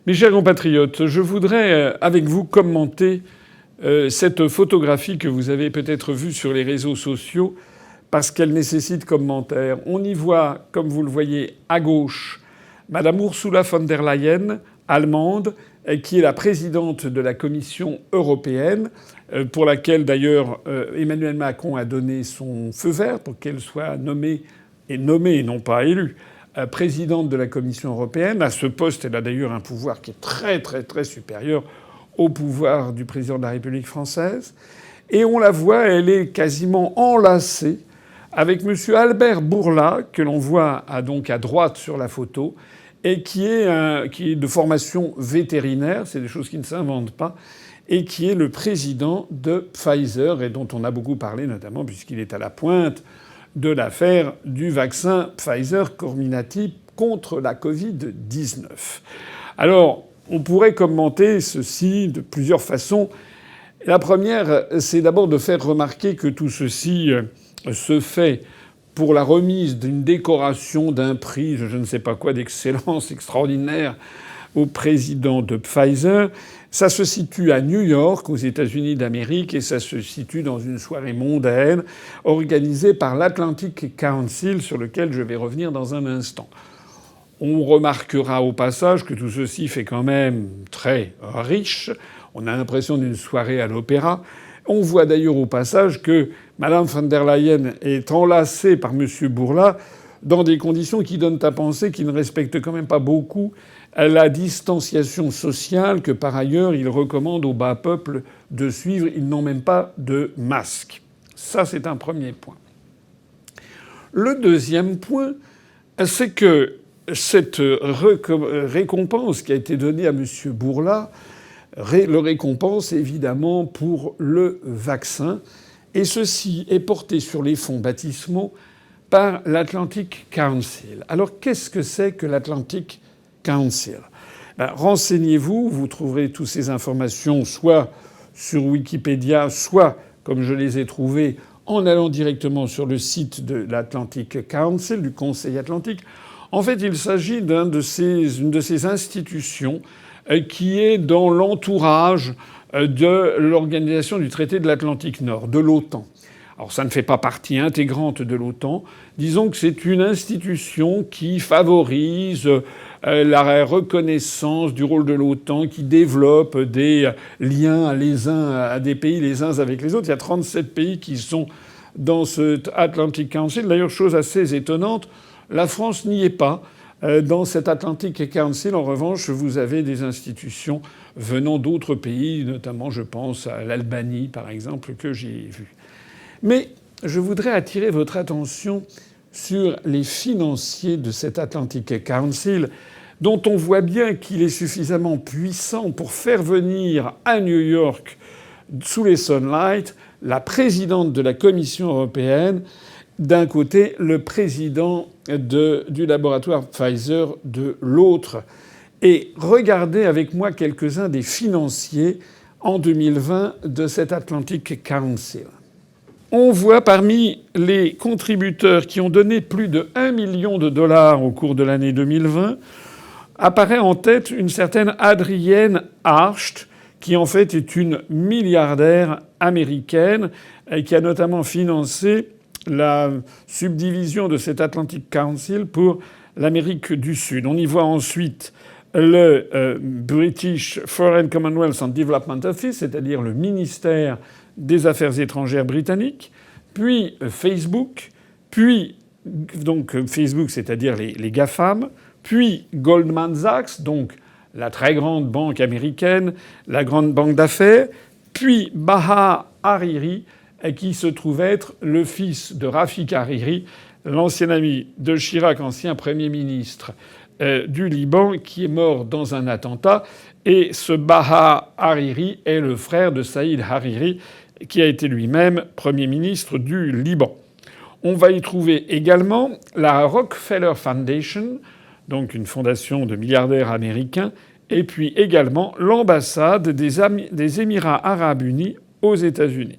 Mes chers compatriotes, je voudrais avec vous commenter cette photographie que vous avez peut-être vue sur les réseaux sociaux parce qu'elle nécessite commentaire. On y voit, comme vous le voyez à gauche, Madame Ursula von der Leyen, allemande, qui est la présidente de la Commission européenne, pour laquelle d'ailleurs Emmanuel Macron a donné son feu vert pour qu'elle soit nommée et non pas élue, présidente de la Commission européenne. À ce poste, elle a d'ailleurs un pouvoir qui est très très très supérieur au pouvoir du président de la République française. Et on la voit, elle est quasiment enlacée avec M. Albert Bourla, que l'on voit donc à droite sur la photo, et qui est de formation vétérinaire, c'est des choses qui ne s'inventent pas, et qui est le président de Pfizer, et dont on a beaucoup parlé notamment puisqu'il est à la pointe de l'affaire du vaccin Pfizer Comirnaty contre la Covid-19. Alors, on pourrait commenter ceci de plusieurs façons. La première, c'est d'abord de faire remarquer que tout ceci se fait pour la remise d'une décoration d'un prix, je ne sais pas quoi, d'excellence extraordinaire au président de Pfizer. Ça se situe à New York, aux États-Unis d'Amérique, et ça se situe dans une soirée mondaine organisée par l'Atlantic Council, sur lequel je vais revenir dans un instant. On remarquera au passage que tout ceci fait quand même très riche. On a l'impression d'une soirée à l'opéra. On voit d'ailleurs au passage que Mme von der Leyen est enlacée par M. Bourla dans des conditions qui donnent à penser qu'il ne respecte quand même pas beaucoup la distanciation sociale que, par ailleurs, il recommande au bas peuple de suivre. Ils n'ont même pas de masque. Ça, c'est un premier point. Le deuxième point, c'est que cette récompense qui a été donnée à M. Bourla, le récompense évidemment pour le vaccin, et ceci est porté sur les fonds baptismaux par l'Atlantic Council. Alors qu'est-ce que c'est que l'Atlantic Council? Renseignez-vous, vous trouverez toutes ces informations soit sur Wikipédia, soit, comme je les ai trouvées, en allant directement sur le site de l'Atlantic Council, du Conseil Atlantique. En fait, il s'agit d'une de ces institutions qui est dans l'entourage de l'organisation du traité de l'Atlantique Nord, de l'OTAN. Alors ça ne fait pas partie intégrante de l'OTAN. Disons que c'est une institution qui favorise la reconnaissance du rôle de l'OTAN, qui développe des liens les uns à des pays les uns avec les autres. Il y a 37 pays qui sont dans cet Atlantic Council. D'ailleurs, chose assez étonnante, la France n'y est pas. Dans cet Atlantic Council, en revanche, vous avez des institutions venant d'autres pays, notamment, je pense, à l'Albanie, par exemple, que j'ai vu. Mais je voudrais attirer votre attention sur les financiers de cet Atlantic Council, dont on voit bien qu'il est suffisamment puissant pour faire venir à New York, sous les sunlights, la présidente de la Commission européenne, d'un côté, le président du laboratoire Pfizer de l'autre. Et regardez avec moi quelques-uns des financiers en 2020 de cet Atlantic Council. On voit parmi les contributeurs qui ont donné plus de 1 million de dollars au cours de l'année 2020, apparaît en tête une certaine Adrienne Arsht, qui en fait est une milliardaire américaine et qui a notamment financé la subdivision de cet Atlantic Council pour l'Amérique du Sud. On y voit ensuite le British Foreign Commonwealth and Development Office, c'est-à-dire le ministère des Affaires étrangères britannique, puis Facebook, puis donc Facebook, c'est-à-dire les GAFAM, puis Goldman Sachs, donc la très grande banque américaine, la grande banque d'affaires, puis Baha Hariri, qui se trouve être le fils de Rafik Hariri, l'ancien ami de Chirac, ancien Premier ministre du Liban, qui est mort dans un attentat. Et ce Baha Hariri est le frère de Saïd Hariri, qui a été lui-même Premier ministre du Liban. On va y trouver également la Rockefeller Foundation, donc une fondation de milliardaires américains, et puis également l'ambassade des Émirats arabes unis aux États-Unis.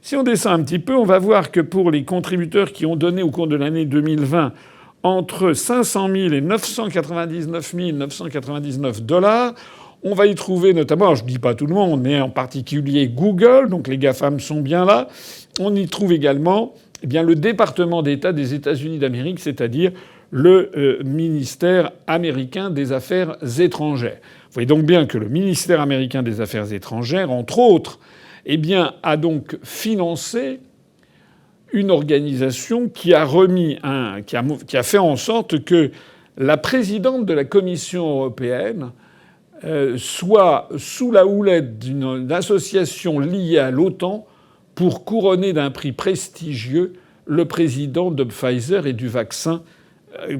Si on descend un petit peu, on va voir que pour les contributeurs qui ont donné au cours de l'année 2020 entre 500 000 et 999 999 $. On va y trouver notamment, alors je ne dis pas tout le monde, mais en particulier Google, donc les GAFAM sont bien là. On y trouve également le département d'État des États-Unis d'Amérique, c'est-à-dire le ministère américain des Affaires étrangères. Vous voyez donc bien que le ministère américain des Affaires étrangères, entre autres, a donc financé une organisation qui a fait en sorte que la présidente de la Commission européenne soit sous la houlette d'une association liée à l'OTAN pour couronner d'un prix prestigieux le président de Pfizer et du vaccin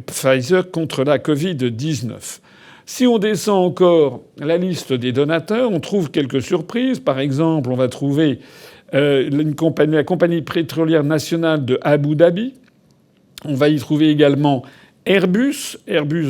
Pfizer contre la Covid-19. Si on descend encore la liste des donateurs, on trouve quelques surprises. Par exemple, on va trouver la compagnie pétrolière nationale de Abu Dhabi. On va y trouver également Airbus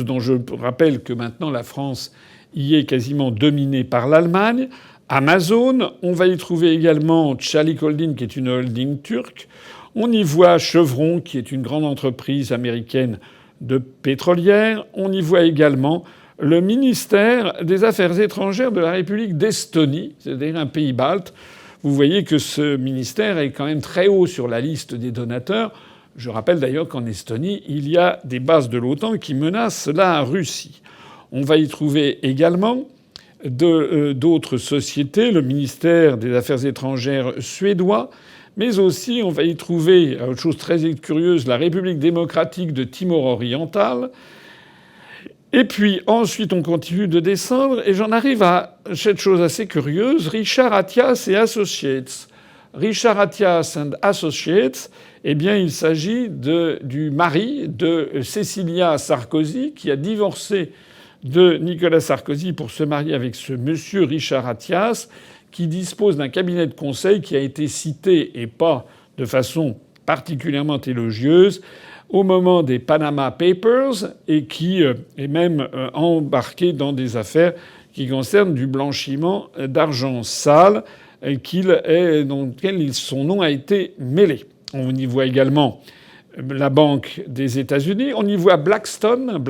dont je rappelle que maintenant la France y est quasiment dominée par l'Allemagne. Amazon, on va y trouver également Çelik Holding, qui est une holding turque. On y voit Chevron, qui est une grande entreprise américaine de pétrolière. On y voit également le ministère des Affaires étrangères de la République d'Estonie, c'est-à-dire un pays balte. Vous voyez que ce ministère est quand même très haut sur la liste des donateurs. Je rappelle d'ailleurs qu'en Estonie, il y a des bases de l'OTAN qui menacent la Russie. On va y trouver également d'autres sociétés, le ministère des Affaires étrangères suédois, mais aussi on va y trouver, autre chose très curieuse, la République démocratique de Timor oriental. Et puis ensuite on continue de descendre et j'en arrive à cette chose assez curieuse, Richard Attias et Associates. Richard Attias and Associates, il s'agit du mari de Cécilia Sarkozy qui a divorcé de Nicolas Sarkozy pour se marier avec ce monsieur Richard Attias, qui dispose d'un cabinet de conseil qui a été cité, et pas de façon particulièrement élogieuse, au moment des Panama Papers et qui est même embarqué dans des affaires qui concernent du blanchiment d'argent sale dans lequel son nom a été mêlé. On y voit également la Banque des États-Unis. On y voit Blackstone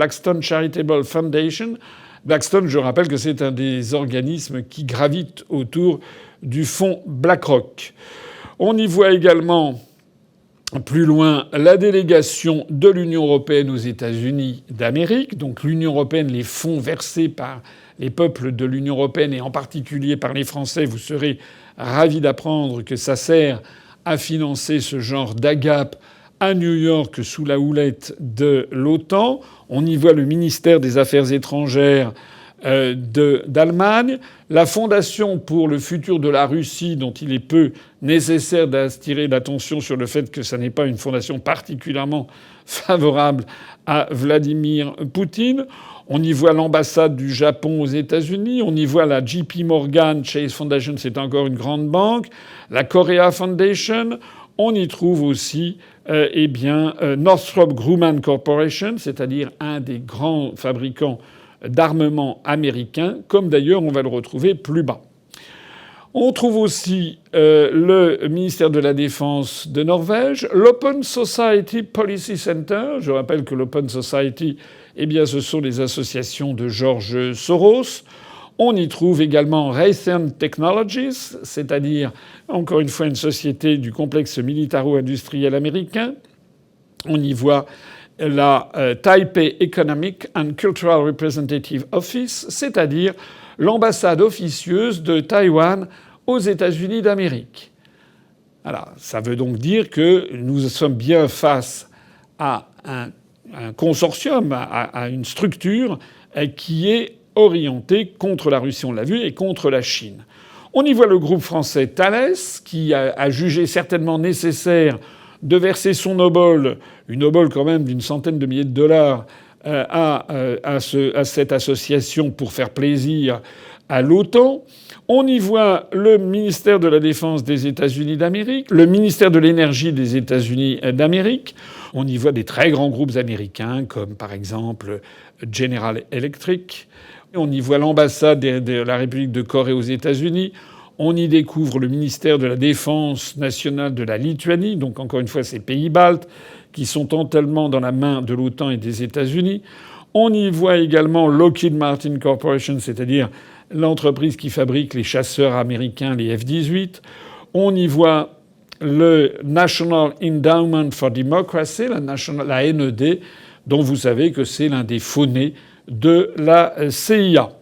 Charitable Foundation. Blackstone, je rappelle que c'est un des organismes qui gravitent autour du fonds BlackRock. On y voit également, plus loin, la délégation de l'Union européenne aux États-Unis d'Amérique. Donc l'Union européenne, les fonds versés par les peuples de l'Union européenne et en particulier par les Français, vous serez ravis d'apprendre que ça sert à financer ce genre d'agape à New York sous la houlette de l'OTAN. On y voit le ministère des Affaires étrangères d'Allemagne, la Fondation pour le futur de la Russie, dont il est peu nécessaire d'attirer l'attention sur le fait que ça n'est pas une fondation particulièrement favorable à Vladimir Poutine. On y voit l'ambassade du Japon aux États-Unis. On y voit la JP Morgan Chase Foundation, c'est encore une grande banque. La Korea Foundation. On y trouve aussi Northrop Grumman Corporation, c'est-à-dire un des grands fabricants d'armement américains, comme d'ailleurs on va le retrouver plus bas. On trouve aussi le ministère de la Défense de Norvège, l'Open Society Policy Center. Je rappelle que l'Open Society, ce sont les associations de George Soros. On y trouve également Raytheon Technologies, c'est-à-dire, encore une fois, une société du complexe militaro-industriel américain. On y voit la Taipei Economic and Cultural Representative Office, c'est-à-dire l'ambassade officieuse de Taïwan aux États-Unis d'Amérique. Alors, ça veut donc dire que nous sommes bien face à un consortium, à une structure qui est orientée contre la Russie, on l'a vu, et contre la Chine. On y voit le groupe français Thales, qui a jugé certainement nécessaire de verser son obole, une obole quand même d'une centaine de milliers de dollars, à cette association pour faire plaisir à l'OTAN. On y voit le ministère de la Défense des États-Unis d'Amérique, le ministère de l'Énergie des États-Unis d'Amérique. On y voit des très grands groupes américains comme par exemple General Electric. On y voit l'ambassade de la République de Corée aux États-Unis. On y découvre le ministère de la Défense nationale de la Lituanie, donc encore une fois ces pays baltes, qui sont totalement dans la main de l'OTAN et des États-Unis. On y voit également Lockheed Martin Corporation, c'est-à-dire l'entreprise qui fabrique les chasseurs américains, les F-18. On y voit le National Endowment for Democracy, la NED, dont vous savez que c'est l'un des faux-nés de la CIA.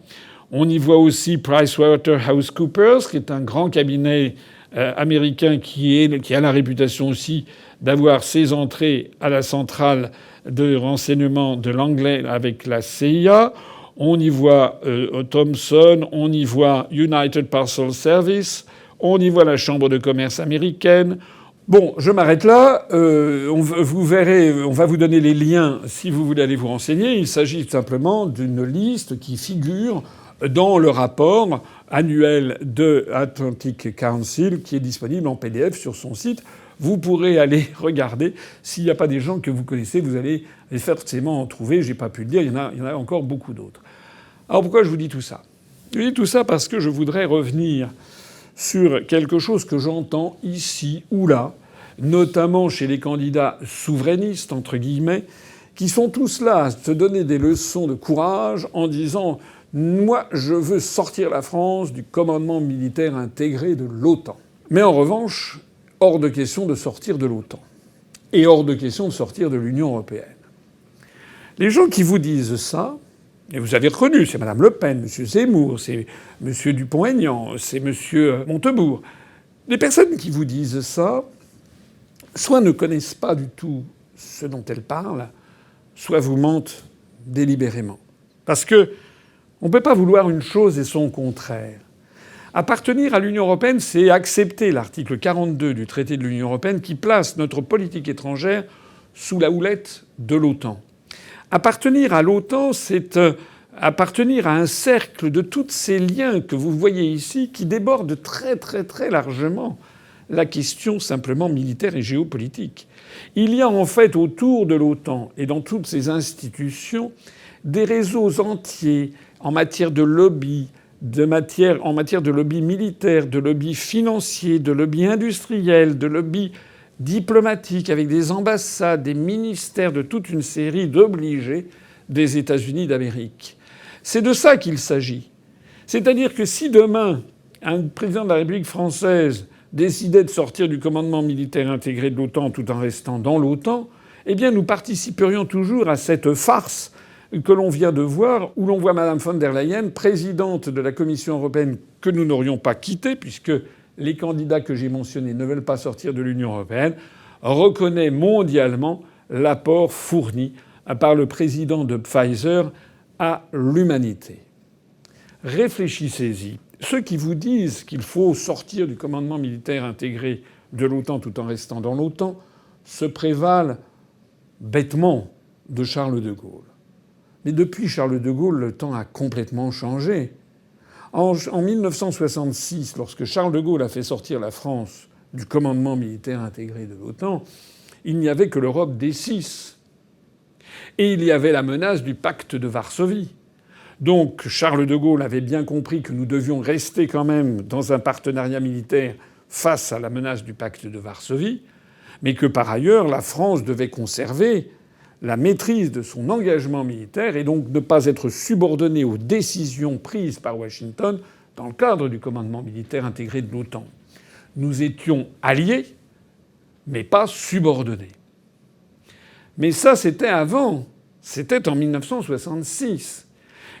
On y voit aussi PricewaterhouseCoopers, qui est un grand cabinet américain qui a la réputation aussi d'avoir ses entrées à la centrale de renseignement de l'anglais avec la CIA. On y voit Thomson, on y voit United Parcel Service, on y voit la Chambre de commerce américaine. Bon, je m'arrête là. Vous verrez, on va vous donner les liens si vous voulez aller vous renseigner. Il s'agit simplement d'une liste qui figure dans le rapport annuel de Atlantic Council qui est disponible en PDF sur son site. Vous pourrez aller regarder. S'il n'y a pas des gens que vous connaissez, vous allez forcément en trouver. J'ai pas pu le dire. Il y en a encore beaucoup d'autres. Alors pourquoi je vous dis tout ça? Je vous dis tout ça parce que je voudrais revenir sur quelque chose que j'entends ici ou là, notamment chez les candidats souverainistes, entre guillemets, qui sont tous là à se donner des leçons de courage en disant « Moi, je veux sortir la France du commandement militaire intégré de l'OTAN. » Mais en revanche, hors de question de sortir de l'OTAN. Et hors de question de sortir de l'Union européenne. Les gens qui vous disent ça, et vous avez reconnu, c'est Mme Le Pen, M. Zemmour, c'est M. Dupont-Aignan, c'est M. Montebourg. Les personnes qui vous disent ça, soit ne connaissent pas du tout ce dont elles parlent, soit vous mentent délibérément. Parce que on ne peut pas vouloir une chose et son contraire. Appartenir à l'Union européenne, c'est accepter l'article 42 du traité de l'Union européenne qui place notre politique étrangère sous la houlette de l'OTAN. Appartenir à l'OTAN, c'est appartenir à un cercle de tous ces liens que vous voyez ici qui débordent très très très largement la question simplement militaire et géopolitique. Il y a en fait autour de l'OTAN et dans toutes ces institutions des réseaux entiers en matière de lobby, en matière de lobby militaire, de lobby financier, de lobby industriel, de lobby diplomatique, avec des ambassades, des ministères de toute une série d'obligés des États-Unis d'Amérique. C'est de ça qu'il s'agit. C'est-à-dire que si demain, un président de la République française décidait de sortir du commandement militaire intégré de l'OTAN tout en restant dans l'OTAN, eh bien nous participerions toujours à cette farce que l'on vient de voir, où l'on voit Mme von der Leyen, présidente de la Commission européenne que nous n'aurions pas quittée, puisque les candidats que j'ai mentionnés ne veulent pas sortir de l'Union européenne, reconnaît mondialement l'apport fourni par le président de Pfizer à l'humanité. Réfléchissez-y. Ceux qui vous disent qu'il faut sortir du commandement militaire intégré de l'OTAN tout en restant dans l'OTAN se prévalent bêtement de Charles de Gaulle. Mais depuis Charles de Gaulle, le temps a complètement changé. En 1966, lorsque Charles de Gaulle a fait sortir la France du commandement militaire intégré de l'OTAN, il n'y avait que l'Europe des six. Et il y avait la menace du pacte de Varsovie. Donc Charles de Gaulle avait bien compris que nous devions rester quand même dans un partenariat militaire face à la menace du pacte de Varsovie, mais que par ailleurs la France devait conserver la maîtrise de son engagement militaire et donc ne pas être subordonnée aux décisions prises par Washington dans le cadre du commandement militaire intégré de l'OTAN. Nous étions alliés, mais pas subordonnés. Mais ça, c'était avant. C'était en 1966.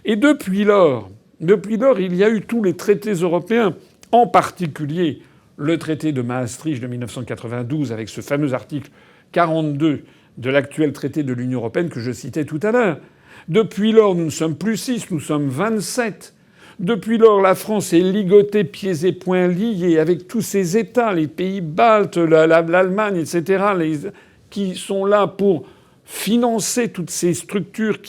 Et depuis lors, il y a eu tous les traités européens, en particulier le traité de Maastricht de 1992 avec ce fameux article 42 de l'actuel traité de l'Union européenne que je citais tout à l'heure. Depuis lors, nous ne sommes plus 6, nous sommes 27. Depuis lors, la France est ligotée, pieds et poings liés avec tous ces États, les pays baltes, l'Allemagne, etc., qui sont là pour financer toutes ces structures,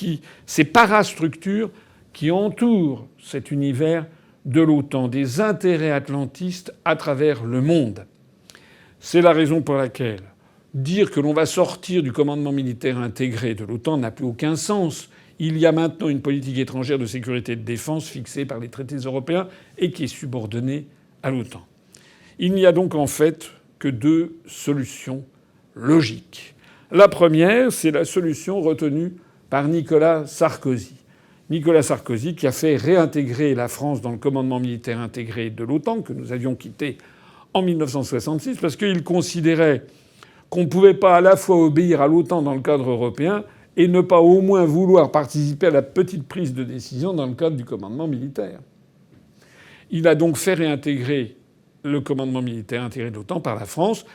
ces parastructures qui entourent cet univers de l'OTAN, des intérêts atlantistes à travers le monde. C'est la raison pour laquelle dire que l'on va sortir du commandement militaire intégré de l'OTAN n'a plus aucun sens. Il y a maintenant une politique étrangère de sécurité et de défense fixée par les traités européens et qui est subordonnée à l'OTAN. Il n'y a donc en fait que deux solutions logiques. La première, c'est la solution retenue par Nicolas Sarkozy. Nicolas Sarkozy qui a fait réintégrer la France dans le commandement militaire intégré de l'OTAN, que nous avions quitté en 1966, parce qu'il considérait qu'on ne pouvait pas à la fois obéir à l'OTAN dans le cadre européen et ne pas au moins vouloir participer à la petite prise de décision dans le cadre du commandement militaire. Il a donc fait réintégrer le commandement militaire intégré de l'OTAN par la France.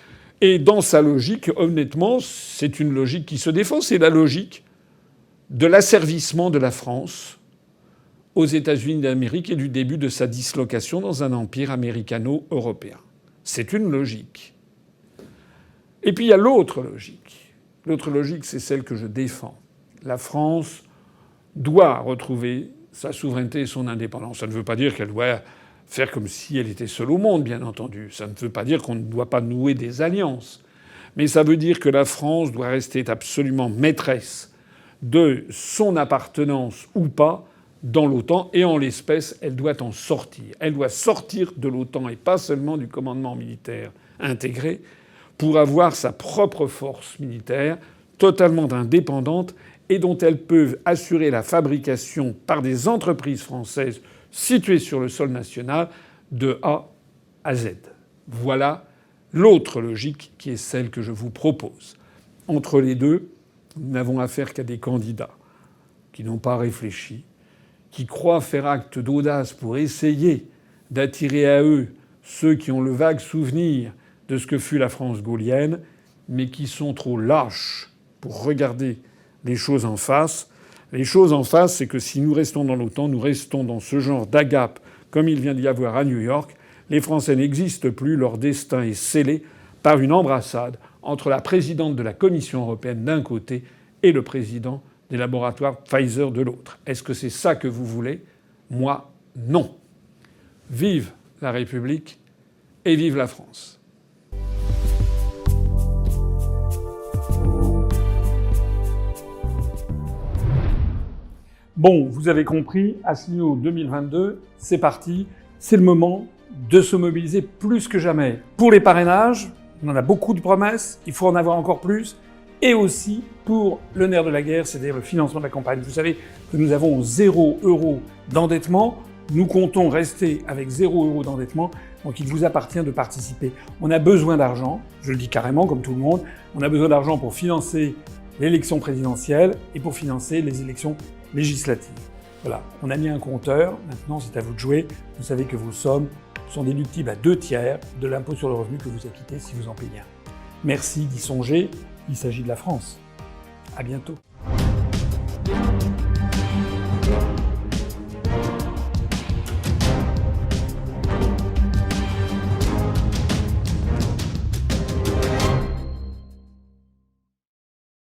Et dans sa logique, honnêtement, c'est une logique qui se défend. C'est la logique de l'asservissement de la France aux États-Unis d'Amérique et du début de sa dislocation dans un empire américano-européen. C'est une logique. Et puis il y a l'autre logique. L'autre logique, c'est celle que je défends. La France doit retrouver sa souveraineté et son indépendance. Ça ne veut pas dire qu'elle doit faire comme si elle était seule au monde, bien entendu. Ça ne veut pas dire qu'on ne doit pas nouer des alliances. Mais ça veut dire que la France doit rester absolument maîtresse de son appartenance ou pas dans l'OTAN. Et en l'espèce, elle doit en sortir. Elle doit sortir de l'OTAN et pas seulement du commandement militaire intégré pour avoir sa propre force militaire totalement indépendante et dont elle peut assurer la fabrication par des entreprises françaises situées sur le sol national de A à Z. Voilà l'autre logique qui est celle que je vous propose. Entre les deux, nous n'avons affaire qu'à des candidats qui n'ont pas réfléchi, qui croient faire acte d'audace pour essayer d'attirer à eux ceux qui ont le vague souvenir de ce que fut la France gaulienne, mais qui sont trop lâches pour regarder les choses en face. Les choses en face, c'est que si nous restons dans l'OTAN, nous restons dans ce genre d'agape comme il vient d'y avoir à New York. Les Français n'existent plus, leur destin est scellé par une embrassade entre la présidente de la Commission européenne d'un côté et le président des laboratoires Pfizer de l'autre. Est-ce que c'est ça que vous voulez ? Moi, non. Vive la République et vive la France. Bon, vous avez compris, Asselineau 2022, c'est parti. C'est le moment de se mobiliser plus que jamais. Pour les parrainages, on en a beaucoup de promesses, il faut en avoir encore plus. Et aussi pour le nerf de la guerre, c'est-à-dire le financement de la campagne. Vous savez que nous avons 0 € d'endettement. Nous comptons rester avec 0 € d'endettement. Donc il vous appartient de participer. On a besoin d'argent, je le dis carrément comme tout le monde. On a besoin d'argent pour financer l'élection présidentielle et pour financer les élections législatives. Voilà, on a mis un compteur. Maintenant, c'est à vous de jouer. Vous savez que vos sommes sont déductibles à 2/3 de l'impôt sur le revenu que vous acquittez si vous en payez un. Merci d'y songer. Il s'agit de la France. À bientôt.